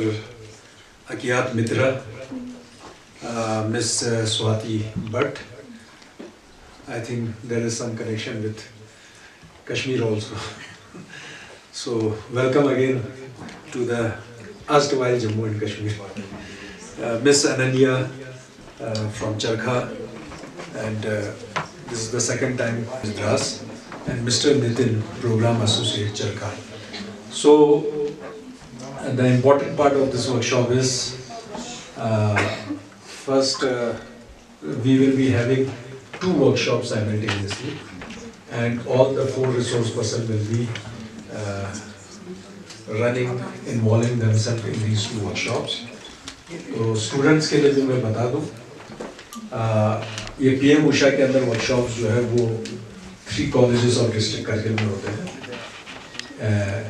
Dr. Akiyat Mitra, Miss Swati Bhatt. I think there is some connection with Kashmir also. So welcome again to the erstwhile Jammu and Kashmir. Miss Ananya from Charkha, and this is the second time in Madras, and Mr. Nitin, Program Associate Charkha. So the important part of this workshop is first we will be having 2 workshops simultaneously, and all the 4 resource persons will be involving themselves in these 2 workshops. तो students के लिए भी मैं बता दूं, ये PM Usha के अंदर वर्कशॉप्स जो है वो 3 कॉलेजेस और डिस्ट्रिक्ट करके में होते हैं,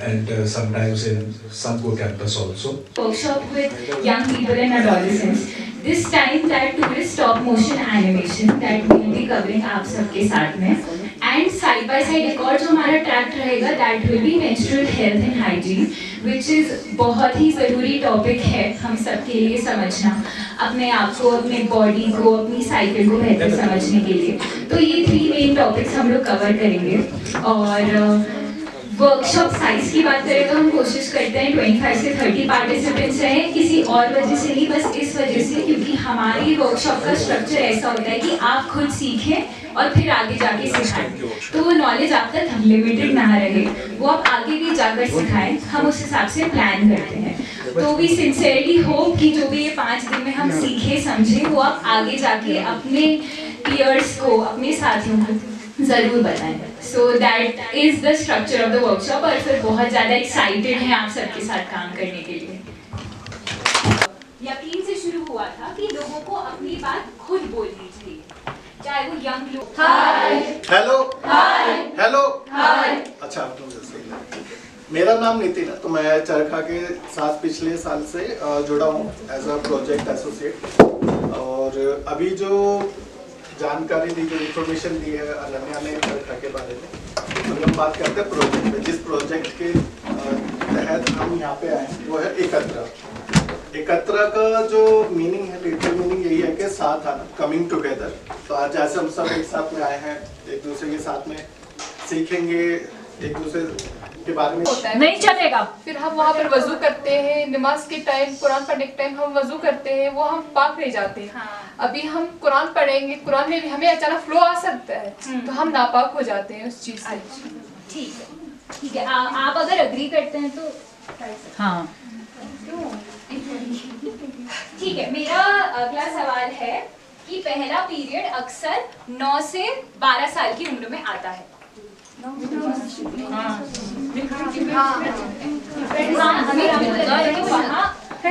and sometimes in some campus also. Workshop with young people and adolescents. This time that tourist stop motion animation that we will be covering आप सबके साथ में, and side by side एक और जो हमारा ट्रैक रहेगा that will be menstrual health and hygiene, which is बहुत ही ज़रूरी टॉपिक है हम सबके लिए समझना, अपने आप को, अपने बॉडी को, अपनी साइकिल को बेहतर समझने के लिए. तो ये 3 मेन टॉपिक्स हम लोग कवर करेंगे. और वर्कशॉप साइज की बात करें तो हम कोशिश करते हैं 25 से 30 पार्टिसिपेंट्स रहें, किसी और वजह से नहीं, बस इस वजह से क्योंकि हमारी वर्कशॉप का स्ट्रक्चर ऐसा होता है कि आप खुद सीखें और फिर आगे जाके सिखाएं, तो वो नॉलेज आप तक लिमिटेड ना रहे, वो आप आगे भी जाकर सिखाएं. हम उस हिसाब से प्लान करते हैं. तो वी सिंसियरली होप कि जो भी ये 5 दिन में हम सीखे समझे वो आप आगे जाके अपने पीयर्स को, अपने साथियों को ज़रूर बताएं. So that is the structure of the workshop. और फिर बहुत ज़्यादा एक्साइटेड हैं आप सबके साथ काम करने के लिए. यकीन से शुरू हुआ था कि लोगों को अपनी बात खुद बोलनी चाहिए, चाहे वो यंग लोग. हाय, हेलो, हाय, हेलो, हाय. अच्छा, आप लोग जैसे ही. मेरा नाम नितिन है, तो मैं चरखा के साथ पिछले साल से जुड़ा हूँ एज अ प्रोजेक्ट एसोसिएट. और अभी जो जानकारी दी, जो इन्फॉर्मेशन दी है अनन्या ने चरखा के बारे में, तो हम बात करते हैं प्रोजेक्ट में. जिस प्रोजेक्ट के तहत हम यहाँ पे आए हैं वो है एकत्र. एकत्र का जो मीनिंग है, लिटरल मीनिंग यही है कि साथ आना, कमिंग टुगेदर. तो आज जैसे हम सब एक साथ में आए हैं, एक दूसरे के साथ में सीखेंगे, एक दूसरे के बारे में नहीं चलेगा. फिर हम वहाँ पर वजू करते हैं, नमाज के टाइम, कुरान पढ़ने के टाइम हम वजू करते हैं, वो हम पाक रह जाते हैं. अभी हम कुरान पढ़ेंगे, कुरान में भी हमें अचानक फ्लो आ सकता है, तो हम नापाक हो जाते हैं उस चीज से. ठीक है, ठीक है. आप अगर अग्री करते हैं तो हाँ, ठीक है. मेरा अगला सवाल है कि पहला पीरियड अक्सर 9 से 12 साल की उम्र में आता है.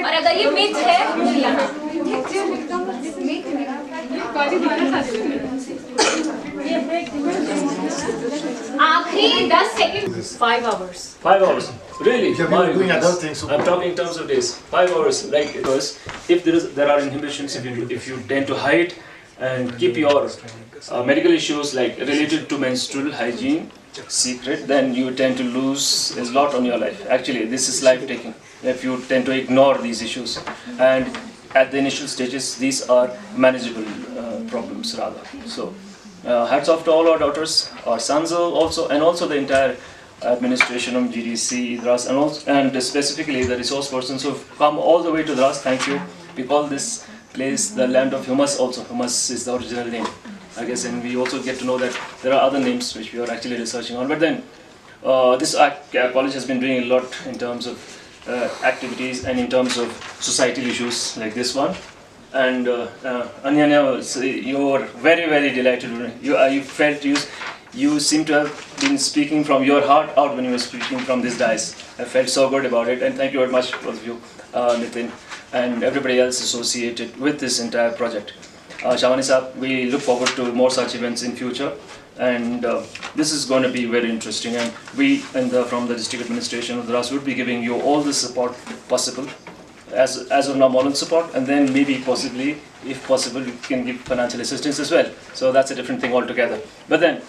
और अगर ये मिथ है आखिरी 10 second. 5 hours. 5 hours. Really? If you're doing other things. I'm talking in terms of days. 5 hours. Like, because if there are inhibitions, if you tend to hide and keep your medical issues like related to menstrual hygiene secret, then you tend to lose a lot on your life. Actually, this is life-taking if you tend to ignore these issues. And at the initial stages, these are manageable problems rather. So, hats off to all our daughters, our sons also, and also the entire administration of GDC, Idras, and specifically the resource persons who have come all the way to Idras. Thank you. We call this place the land of humus also. Humus is the original name, I guess, and we also get to know that there are other names which we are actually researching on. But then, this college has been doing a lot in terms of activities and in terms of societal issues like this one. And Anyanya, you were very, very delighted. You felt you seem to have been speaking from your heart out when you were speaking from this dais. I felt so good about it, and thank you very much, both of you, Nitin, and everybody else associated with this entire project. Shavani Saab, we look forward to more such events in future, and this is going to be very interesting. And we, from the district administration of Idras, would be giving you all the support possible, as of now, moral support, and then maybe possibly, if possible, we can give financial assistance as well. So that's a different thing altogether. But then,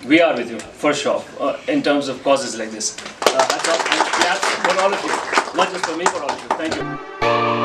we are with you for sure in terms of causes like this. Hats off and claps for all of you. not just for me, for all of you. Thank you.